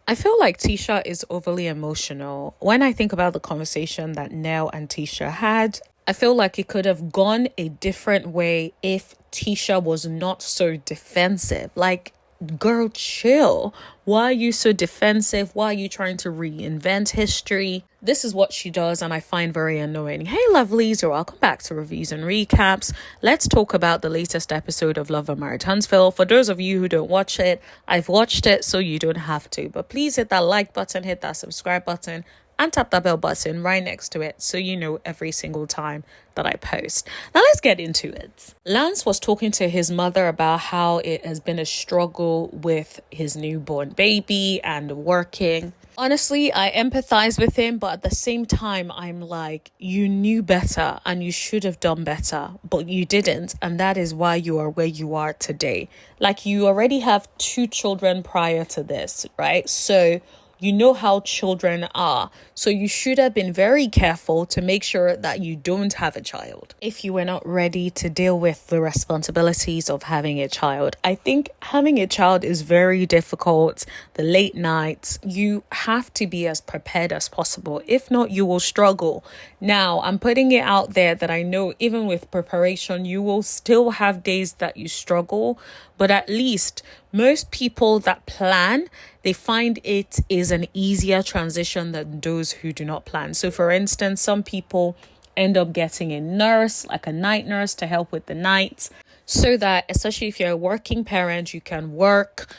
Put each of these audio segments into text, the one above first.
I feel like Tisha is overly emotional. When I think about the conversation that Nell and Tisha had, I feel like it could have gone a different way if Tisha was not so defensive. Like, girl, chill. Why are you so defensive? Why are you trying to reinvent history? This is what she does, and I find very annoying. Hey, lovelies, you're welcome back to Reviews and Recaps. Let's talk about the latest episode of Love and Marriage Huntsville. For those of you who don't watch it, I've watched it, so you don't have to. But please hit that like button, hit that subscribe button, and tap that bell button right next to it so you know every single time that I post. Now let's get into it. Lance was talking to his mother about how it has been a struggle with his newborn baby and working. Honestly, I empathize with him, but at the same time, I'm like, you knew better and you should have done better, but you didn't. And that is why you are where you are today. Like, you already have 2 children prior to this, right? So you know how children are. So you should have been very careful to make sure that you don't have a child if you were not ready to deal with the responsibilities of having a child. I think having a child is very difficult. The late nights, you have to be as prepared as possible. If not, you will struggle. Now, I'm putting it out there that I know even with preparation, you will still have days that you struggle. But at least most people that plan, they find it is an easier transition than those who do not plan. So for instance, some people end up getting a nurse, like a night nurse, to help with the nights, so that especially if you're a working parent, you can work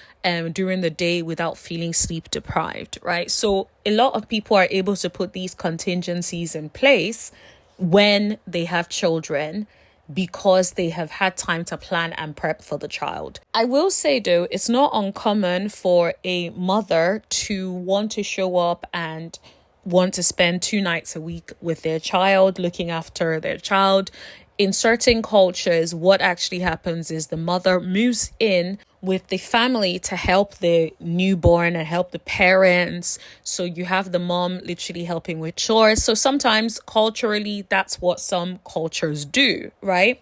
during the day without feeling sleep deprived, right? So a lot of people are able to put these contingencies in place when they have children, because they have had time to plan and prep for the child. I will say though, it's not uncommon for a mother to want to show up and want to spend 2 nights a week with their child, looking after their child. In certain cultures, what actually happens is the mother moves in with the family to help the newborn and help the parents. So you have the mom literally helping with chores. So sometimes culturally, that's what some cultures do, right?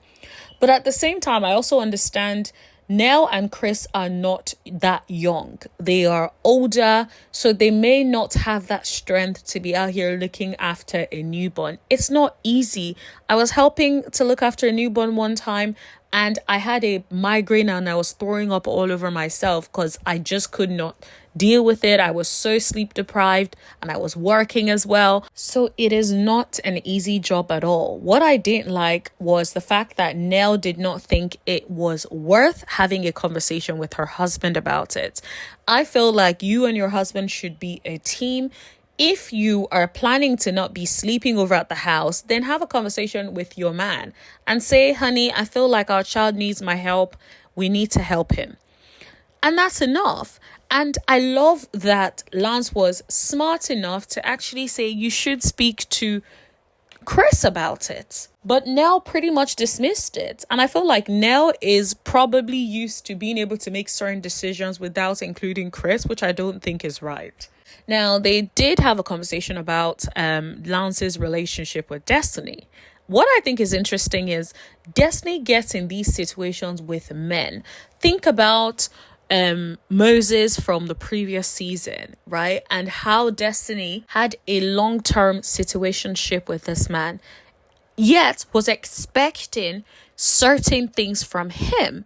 But at the same time, I also understand Nell and Chris are not that young. They are older, so they may not have that strength to be out here looking after a newborn. It's not easy. I was helping to look after a newborn one time, and I had a migraine and I was throwing up all over myself because I just could not deal with it. I was so sleep deprived and I was working as well. So it is not an easy job at all. What I didn't like was the fact that Nell did not think it was worth having a conversation with her husband about it. I feel like you and your husband should be a team. If you are planning to not be sleeping over at the house, then have a conversation with your man and say, honey, I feel like our child needs my help. We need to help him. And that's enough. And I love that Lance was smart enough to actually say you should speak to Chris about it. But Nell pretty much dismissed it. And I feel like Nell is probably used to being able to make certain decisions without including Chris, which I don't think is right. Now, they did have a conversation about Lance's relationship with Destiny. What I think is interesting is Destiny gets in these situations with men. Think about Moses from the previous season, right? And how Destiny had a long-term situationship with this man, yet was expecting certain things from him.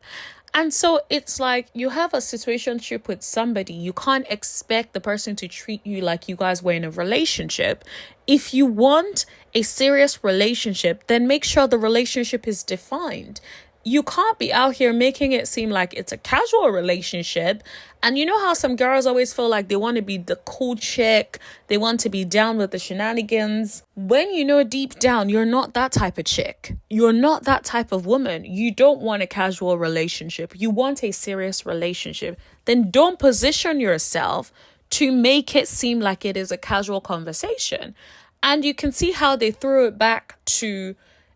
And so it's like you have a situationship with somebody. You can't expect the person to treat you like you guys were in a relationship. If you want a serious relationship, then make sure the relationship is defined. You can't be out here making it seem like it's a casual relationship. And you know how some girls always feel like they want to be the cool chick. They want to be down with the shenanigans. When you know deep down, you're not that type of chick. You're not that type of woman. You don't want a casual relationship. You want a serious relationship. Then don't position yourself to make it seem like it is a casual conversation. And you can see how they threw it back to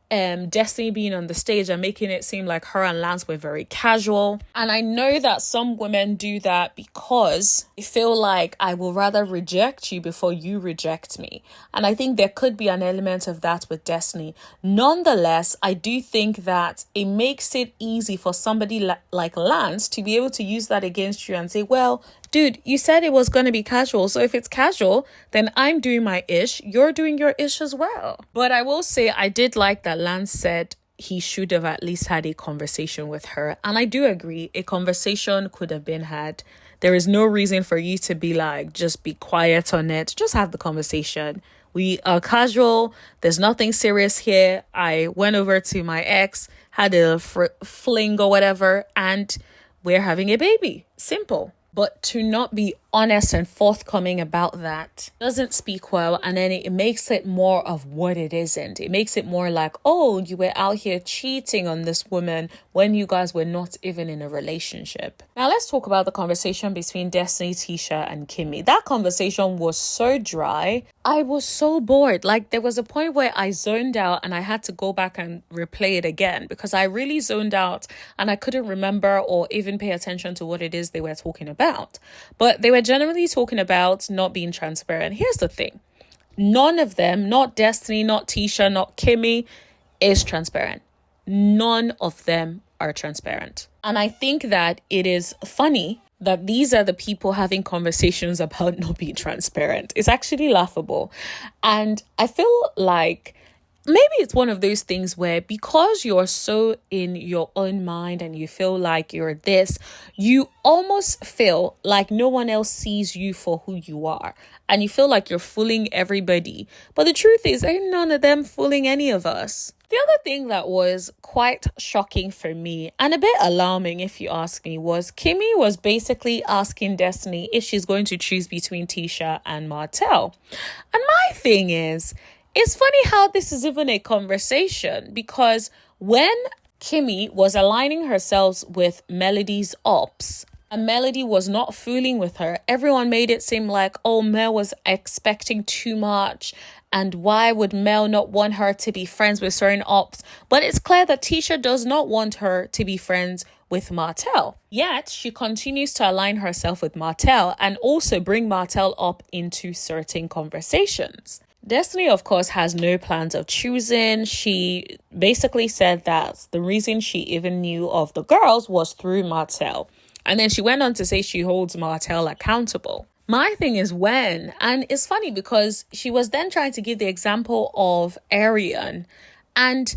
Destiny being on the stage and making it seem like her and Lance were very casual. And I know that some women do that because they feel like I will rather reject you before you reject me. And I think there could be an element of that with Destiny. Nonetheless, I do think that it makes it easy for somebody like Lance to be able to use that against you and say, well, dude, you said it was going to be casual. So if it's casual, then I'm doing my ish. You're doing your ish as well. But I will say I did like that Lance said he should have at least had a conversation with her. And I do agree, a conversation could have been had. There is no reason for you to be like, just be quiet on it. Just have the conversation. We are casual. There's nothing serious here. I went over to my ex, had a fling or whatever, and we're having a baby. Simple. But to not be honest and forthcoming about that doesn't speak well. And then it makes it more of what it isn't. It makes it more like, oh, you were out here cheating on this woman when you guys were not even in a relationship. Now let's talk about the conversation between Destiny, Tisha, and Kimmy. That conversation was so dry. I was so bored. Like there was a point where I zoned out and I had to go back and replay it again because I really zoned out and I couldn't remember or even pay attention to what it is they were talking about. But they were generally talking about not being transparent. Here's the thing. None of them, not Destiny, not Tisha, not Kimmy, is transparent. None of them are transparent. And I think that it is funny that these are the people having conversations about not being transparent. It's actually laughable. And I feel like maybe it's one of those things where because you're so in your own mind and you feel like you're this, you almost feel like no one else sees you for who you are. And you feel like you're fooling everybody. But the truth is, ain't none of them fooling any of us. The other thing that was quite shocking for me and a bit alarming, if you ask me, was Kimmy was basically asking Destiny if she's going to choose between Tisha and Martell. And my thing is, it's funny how this is even a conversation because when Kimmy was aligning herself with Melody's ops and Melody was not fooling with her, everyone made it seem like, oh, Mel was expecting too much. And why would Mel not want her to be friends with certain ops? But it's clear that Tisha does not want her to be friends with Martell. Yet she continues to align herself with Martell and also bring Martell up into certain conversations. Destiny, of course, has no plans of choosing. She basically said that the reason she even knew of the girls was through Martell. And then she went on to say she holds Martell accountable. My thing is when, and it's funny because she was then trying to give the example of Arian, and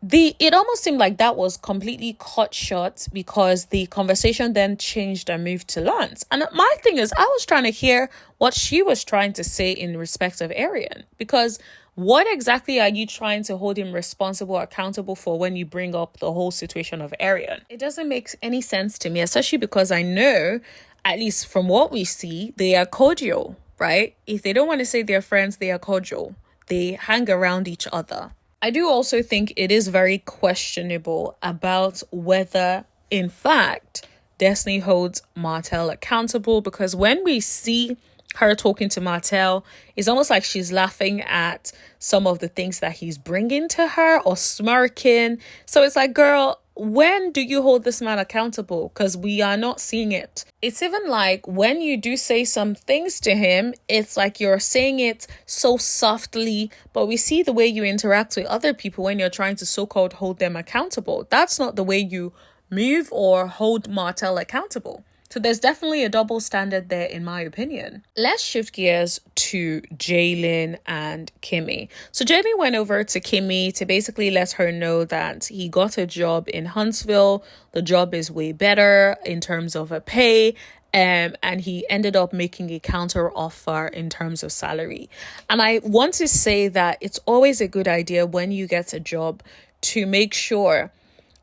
it almost seemed like that was completely cut short because the conversation then changed and moved to Lance. And my thing is, I was trying to hear what she was trying to say in respect of Arian, because what exactly are you trying to hold him responsible, accountable for when you bring up the whole situation of Arian? It doesn't make any sense to me, especially because I know, at least from what we see, they are cordial, right? If they don't want to say they're friends, they are cordial. They hang around each other. I do also think it is very questionable about whether, in fact, Destiny holds Martell accountable, because when we see her talking to Martell, it's almost like she's laughing at some of the things that he's bringing to her or smirking. So it's like, girl, when do you hold this man accountable? Because we are not seeing it. It's even like when you do say some things to him, it's like you're saying it so softly, but we see the way you interact with other people when you're trying to so-called hold them accountable. That's not the way you move or hold Martell accountable. So there's definitely a double standard there, in my opinion. Let's shift gears to Jaylen and Kimmy. So Jaylen went over to Kimmy to basically let her know that he got a job in Huntsville. The job is way better in terms of a pay. And he ended up making a counter offer in terms of salary. And I want to say that it's always a good idea when you get a job to make sure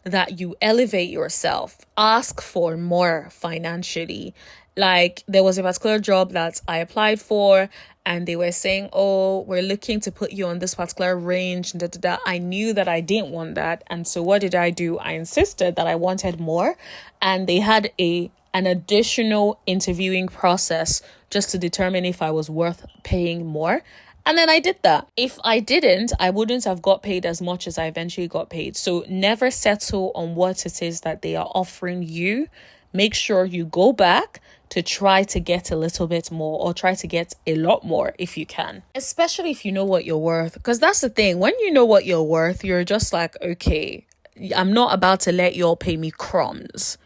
that you elevate yourself, ask for more financially. Like there was a particular job that I applied for and they were saying, oh, we're looking to put you on this particular range. Da, da, da. I knew that I didn't want that. And so what did I do? I insisted that I wanted more. And they had an additional interviewing process just to determine if I was worth paying more. And then I did that. If I didn't, I wouldn't have got paid as much as I eventually got paid. So never settle on what it is that they are offering you. Make sure you go back to try to get a little bit more or try to get a lot more if you can. Especially if you know what you're worth. Because that's the thing. When you know what you're worth, you're just like, okay, I'm not about to let y'all pay me crumbs.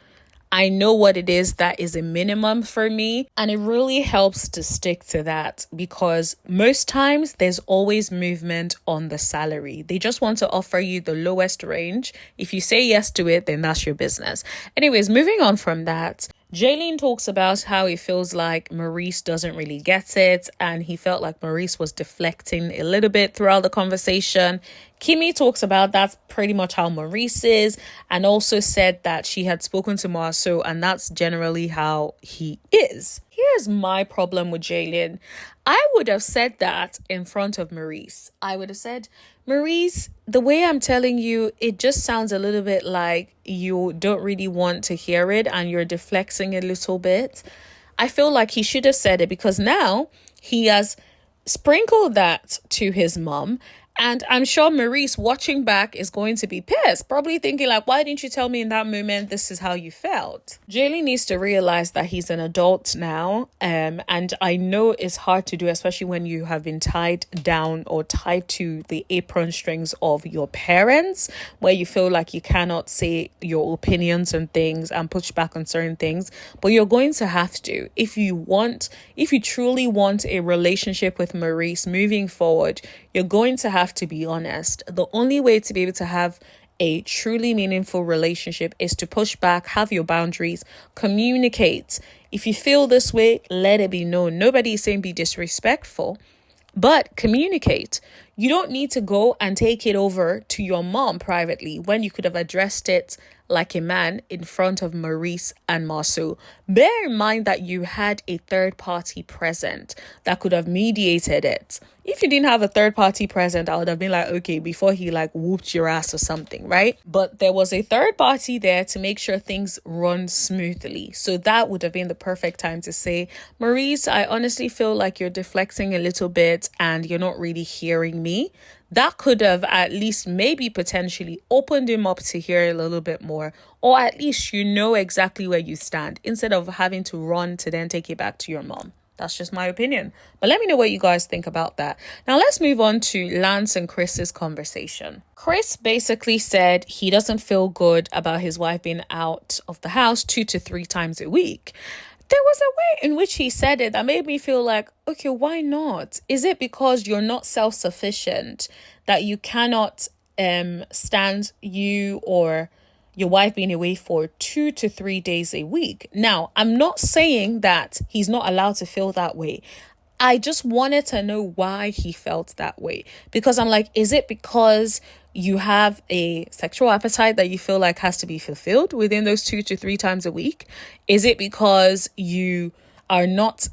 I know what it is that is a minimum for me. And it really helps to stick to that because most times there's always movement on the salary. They just want to offer you the lowest range. If you say yes to it, then that's your business. Anyways, moving on from that, Jaylen talks about how he feels like Maurice doesn't really get it, and he felt like Maurice was deflecting a little bit throughout the conversation. Kimmy talks about that's pretty much how Maurice is, and also said that she had spoken to Marsau, and that's generally how he is. Here's my problem with Jaylen. I would have said that in front of Maurice. I would have said, Maurice, the way I'm telling you, it just sounds a little bit like you don't really want to hear it and you're deflecting a little bit. I feel like he should have said it because now he has sprinkled that to his mom. And I'm sure Maurice watching back is going to be pissed, probably thinking like, why didn't you tell me in that moment this is how you felt? Jaylen needs to realize that he's an adult now. And I know it's hard to do, especially when you have been tied down or tied to the apron strings of your parents, where you feel like you cannot say your opinions and things and push back on certain things. But you're going to have to, if you truly want a relationship with Maurice moving forward, you're going to have to be honest. The only way to be able to have a truly meaningful relationship is to push back, have your boundaries, communicate. If you feel this way, let it be known. Nobody is saying be disrespectful, but communicate. You don't need to go and take it over to your mom privately when you could have addressed it like a man in front of Maurice and Marsau. Bear in mind that you had a third party present that could have mediated it. If you didn't have a third party present, I would have been like, okay, before he like whooped your ass or something, right? But there was a third party there to make sure things run smoothly. So that would have been the perfect time to say, Maurice, I honestly feel like you're deflecting a little bit and you're not really hearing me. That could have at least maybe potentially opened him up to hear a little bit more, or at least you know exactly where you stand instead of having to run to then take it back to your mom. That's just my opinion. But let me know what you guys think about that. Now let's move on to Lance and Chris's conversation. Chris basically said he doesn't feel good about his wife being out of the house 2 to 3 times a week. There was a way in which he said it that made me feel like, okay, why not? Is it because you're not self-sufficient that you cannot stand you or your wife being away for 2 to 3 days a week? Now, I'm not saying that he's not allowed to feel that way. I just wanted to know why he felt that way. Because I'm like, is it because you have a sexual appetite that you feel like has to be fulfilled within those 2 to 3 times a week? Is it because you are not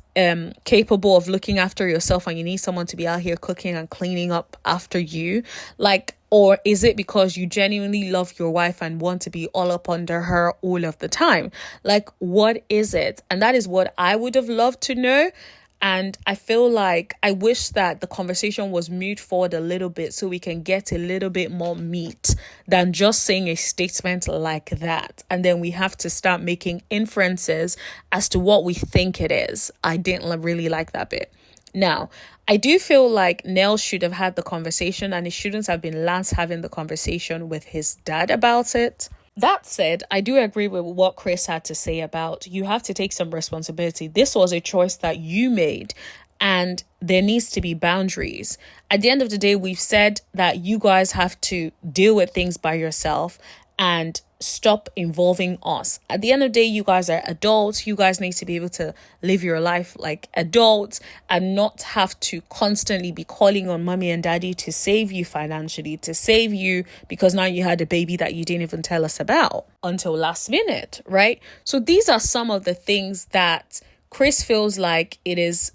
capable of looking after yourself and you need someone to be out here cooking and cleaning up after you? Or is it because you genuinely love your wife and want to be all up under her all of the time? Like, what is it? And that is what I would have loved to know. And I feel like I wish that the conversation was moved forward a little bit so we can get a little bit more meat than just saying a statement like that. And then we have to start making inferences as to what we think it is. I didn't really like that bit. Now, I do feel like Nell should have had the conversation and it shouldn't have been Lance having the conversation with his dad about it. That said, I do agree with what Chris had to say about you have to take some responsibility. This was a choice that you made and there needs to be boundaries. At the end of the day, we've said that you guys have to deal with things by yourself and stop involving us. At the end of the day, you guys are adults. You guys need to be able to live your life like adults and not have to constantly be calling on mommy and daddy to save you financially, to save you because now you had a baby that you didn't even tell us about until last minute, right? So these are some of the things that Chris feels like it is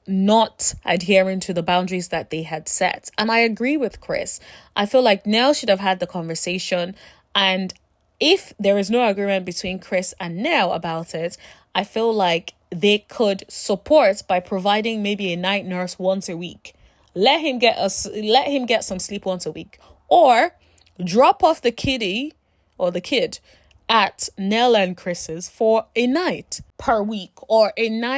not adhering to the boundaries that they had set. And I agree with Chris. I feel like Nell should have had the conversation, and if there is no agreement between Chris and Nell about it, I feel like they could support by providing maybe a night nurse once a week. Let him get some sleep once a week, or drop off the kid at Nell and Chris's for a night per week, or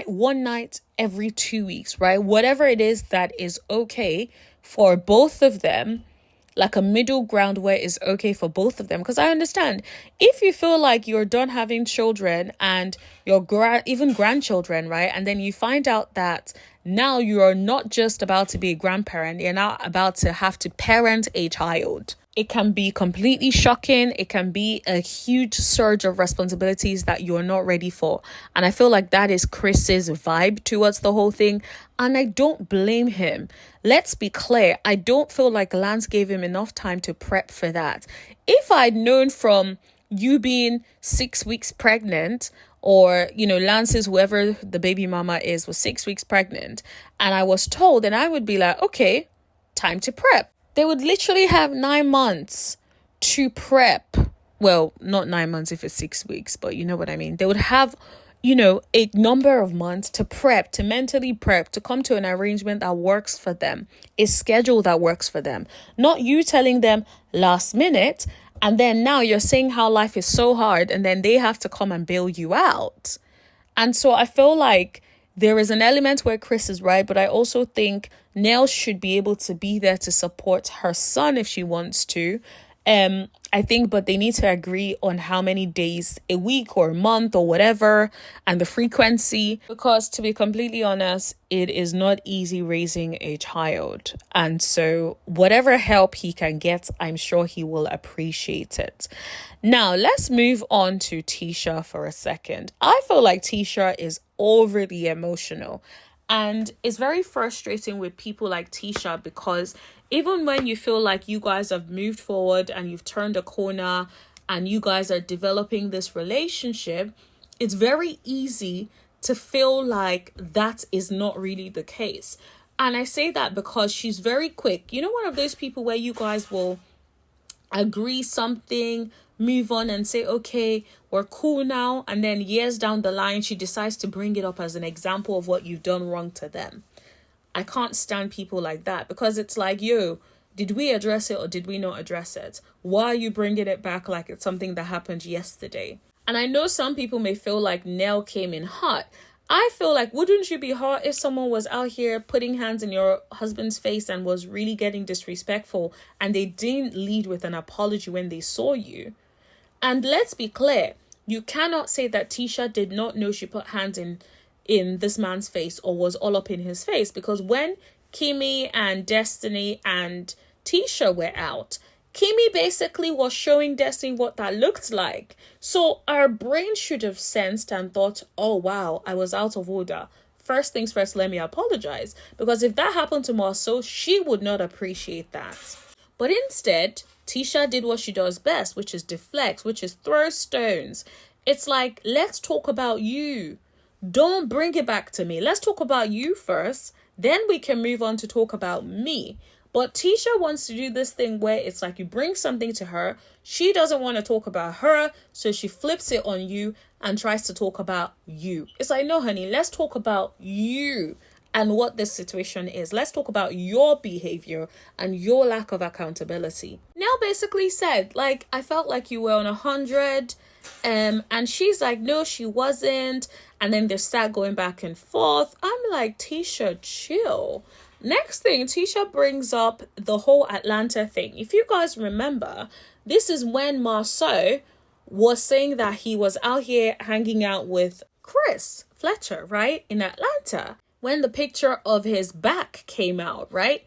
one night every 2 weeks, right? Whatever it is that is okay for both of them, like a middle ground where it's okay for both of them. Because I understand if you feel like you're done having children and your even grandchildren, right? And then you find out that now you are not just about to be a grandparent, you're now about to have to parent a child. It can be completely shocking. It can be a huge surge of responsibilities that you're not ready for. And I feel like that is Chris's vibe towards the whole thing. And I don't blame him. Let's be clear. I don't feel like Lance gave him enough time to prep for that. If I'd known from you being 6 weeks pregnant, or, Lance's, whoever the baby mama is, was 6 weeks pregnant, and I was told, then I would be like, okay, time to prep. They would literally have 9 months to prep. Well, not 9 months if it's 6 weeks, but you know what I mean. They would have, a number of months to prep, to mentally prep, to come to an arrangement that works for them, a schedule that works for them. Not you telling them last minute, and then now you're saying how life is so hard, and then they have to come and bail you out. And so I feel like there is an element where Chris is right, but I also think Nell should be able to be there to support her son if she wants to. I think, but they need to agree on how many days a week or a month or whatever, and the frequency, because to be completely honest, it is not easy raising a child. And so whatever help he can get, I'm sure he will appreciate it. Now, let's move on to Tisha for a second. I feel like Tisha is overly emotional. And it's very frustrating with people like Tisha, because even when you feel like you guys have moved forward and you've turned a corner and you guys are developing this relationship, it's very easy to feel like that is not really the case. And I say that because she's very quick. One of those people where you guys will agree something, move on and say, okay, we're cool now. And then years down the line, she decides to bring it up as an example of what you've done wrong to them. I can't stand people like that, because it's like, yo, did we address it or did we not address it? Why are you bringing it back like it's something that happened yesterday? And I know some people may feel like Nell came in hot. I feel like, wouldn't you be hot if someone was out here putting hands in your husband's face and was really getting disrespectful, and they didn't lead with an apology when they saw you? And let's be clear, you cannot say that Tisha did not know she put hands in this man's face or was all up in his face, because when Kimmy and Destiny and Tisha were out, Kimmy basically was showing Destiny what that looked like. So our brain should have sensed and thought, oh wow, I was out of order. First things first, let me apologize. Because if that happened to Marsau, she would not appreciate that. But instead, Tisha did what she does best, which is deflect, which is throw stones. It's like, let's talk about you. Don't bring it back to me. Let's talk about you first. Then we can move on to talk about me. But Tisha wants to do this thing where it's like you bring something to her. She doesn't want to talk about her, so she flips it on you and tries to talk about you. It's like, no, honey, let's talk about you and what this situation is. Let's talk about your behavior and your lack of accountability. Nell basically said, like, I felt like you were on 100. And she's like, no, she wasn't. And then they start going back and forth. I'm like, Tisha, chill. Next thing, Tisha brings up the whole Atlanta thing. If you guys remember, this is when Marsau was saying that he was out here hanging out with Chris Fletcher, right, in Atlanta, when the picture of his back came out, right?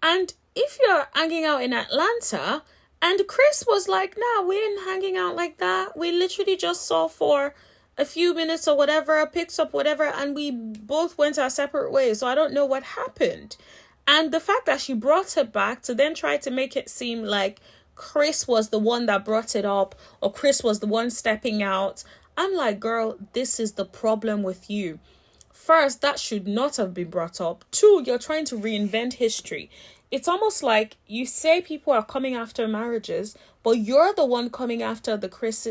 And if you're hanging out in Atlanta, and Chris was like, nah, we ain't hanging out like that. We literally just saw for a few minutes or whatever, picked up whatever, and we both went our separate ways. So I don't know what happened. And the fact that she brought it back to then try to make it seem like Chris was the one that brought it up, or Chris was the one stepping out. I'm like, girl, this is the problem with you. First, that should not have been brought up. Two, you're trying to reinvent history. It's almost like you say people are coming after marriages, but you're the one coming after the Chris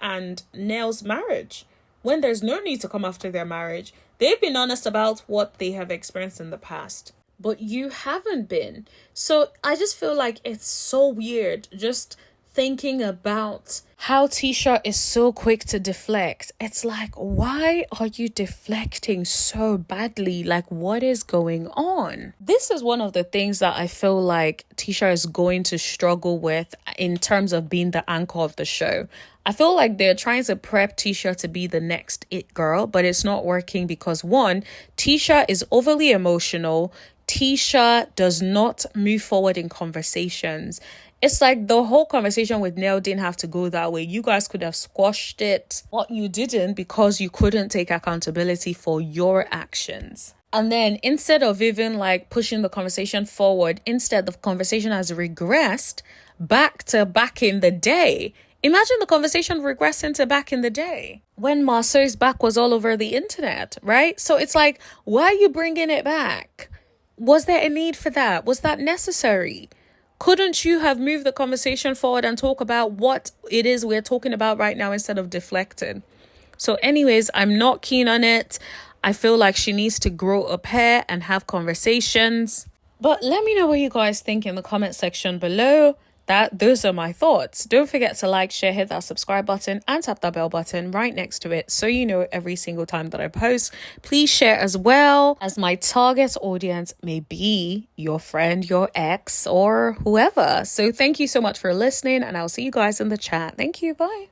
and Nell's marriage, when there's no need to come after their marriage. They've been honest about what they have experienced in the past, but you haven't been. So I just feel like it's so weird just thinking about how Tisha is so quick to deflect. It's like, why are you deflecting so badly? Like, what is going on? This is one of the things that I feel like Tisha is going to struggle with in terms of being the anchor of the show. I feel like they're trying to prep Tisha to be the next it girl, but it's not working because one, Tisha is overly emotional. Tisha does not move forward in conversations. It's like the whole conversation with Nell didn't have to go that way. You guys could have squashed it, but you didn't because you couldn't take accountability for your actions. And then instead of even like pushing the conversation forward, instead the conversation has regressed back to back in the day. Imagine the conversation regressing to back in the day when Marsau's back was all over the internet, right? So it's like, why are you bringing it back? Was there a need for that? Was that necessary? Couldn't you have moved the conversation forward and talk about what it is we're talking about right now instead of deflecting? So anyways, I'm not keen on it. I feel like she needs to grow a pair and have conversations. But let me know what you guys think in the comment section below. Those are my thoughts. Don't forget to like, share, hit that subscribe button and tap that bell button right next to it so you know every single time that I post. Please share as well, as my target audience may be your friend, your ex, or whoever. So thank you so much for listening, and I'll see you guys in the chat. Thank you. Bye.